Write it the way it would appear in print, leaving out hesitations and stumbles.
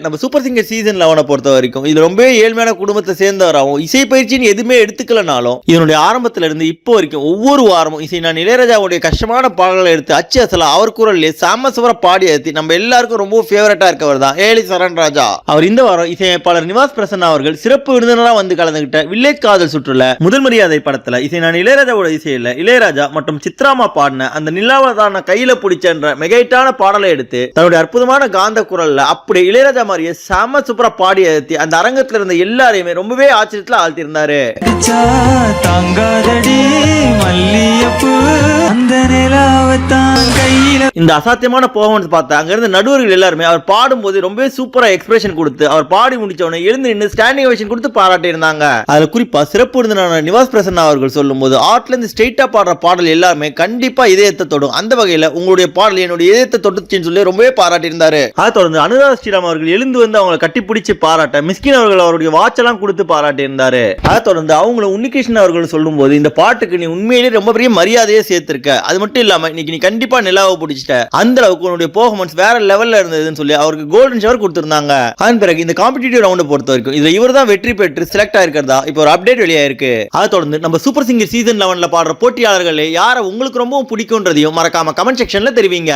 நம்ம super singer season 11 பொறுத்த வரைக்கும் இது ரொம்ப ஏழ்மையான குடும்பத்தை சேர்ந்தவராகவும் இசை பயிற்சின்னு எதுவுமே எடுத்துக்கலனாலும் இதனுடைய ஆரம்பத்துல இருந்து இப்போ வரைக்கும் ஒவ்வொரு வாரமும் இசை நான் இளையராஜாவுடைய கஷ்டமான பாடல்களை எடுத்து அச்சு அசலா அவர் குரல்லே சாமசுவர பாடி ஏற்றி நம்ம எல்லாருக்கும் ரொம்ப ஃபேவரட்டா இருக்கவர் தான் ஏலி சரண் ராஜா. அவர் இந்த வாரம் இசையமைப்பாளர் நிவாஸ் பிரசன்னா அவர்கள் சிறப்பு விருந்தினரா வந்து கலந்துகிட்ட வில்லேஜ் காதல் சுற்றுல முதல் மரியாதை படத்துல இசை நான் இளையராஜாவோட இசையில இளையராஜா மற்றும் சித்ராமா பாடின அந்த நிலாவதான கையில பிடிச்சன்ற மெகைட்டான பாடலை எடுத்து தன்னுடைய அற்புதமான காந்த குரல்ல அப்படி இளையராஜா மாதிரியே செம சூப்பரா பாடி ஏத்தி அந்த அரங்கத்துல இருந்த எல்லாரையுமே ரொம்பவே ஆச்சரியத்துல ஆழ்த்தி இருந்தாரு. இந்த அசாத்தியமான பெர்ஃபார்மன்ஸ் பார்த்து அங்க இருந்த நடுவர்கள் எல்லாருமே அவர் பாடும்போது ரொம்பவே சூப்பரா எக்ஸ்பிரஷன் கொடுத்து அவர் பாடி முடிச்ச உடனே எழுந்து நின்று ஸ்டாண்டிங் ஓவேஷன் கொடுத்து பாராட்டி இருந்தாங்க. அதுல குறிப்பா சிறப்பு விருந்தினரான நிவாஸ் பிரசன்னா அவர்கள் சொல்லும்போது ஆர்ட்ல இருந்து ஸ்ட்ரெயிட்டா பாடுற பாடல் எல்லாருமே கண்டிப்பா இதயத்தை தொடும், அந்த வகையில உங்களுடைய பாடல் என்னுடைய இதயத்தை தொட்டுச்சுன்னு சொல்லி ரொம்பவே பாராட்டி இருந்தாரு. அதை தொடர்ந்து அனுராதா ஸ்ரீராம் அவர்கள் எழுந்து வந்து அவங்களை கட்டி பிடிச்சு பாராட்ட மிஸ்கின் அவர்கள் அவருடைய வாட்செல்லாம் கொடுத்து பாராட்டி இருந்தாரு. அதை தொடர்ந்து அவங்களும் உன்னிகிருஷ்ணன் அவர்கள் சொல்லும் போது இந்த பாட்டுக்கு நீ உண்மையிலேயே ரொம்ப பெரிய மரியாதையே சேர்த்திருக்க, அது மட்டும் இல்லாம இன்னைக்கு நீ கண்டிப்பா நிலாவை பிடிச்சிட்ட, அந்த அளவுக்கு உன்னுடைய பெர்ஃபார்மன்ஸ் வேற லெவல்ல இருந்ததுன்னு சொல்லி அவருக்கு கோல்டன் ஷவர் கொடுத்திருந்தாங்க. அதன் பிறகு இந்த காம்படிட்டிவ் ரவுண்டை பொறுத்த வரைக்கும் இதுல இவர் தான் வெற்றி பெற்று செலக்ட் ஆயிருக்கிறதா இப்போ ஒரு அப்டேட் வெளியாயிருக்கு. அதை தொடர்ந்து நம்ம சூப்பர் சிங்கர் சீசன் 11 பாடுற போட்டியாளர்களே யாரை உங்களுக்கு ரொம்பவும் பிடிக்கும்ன்றதையும் மறக்காம கமெண்ட் செக்ஷன்ல தெரிவிங்க.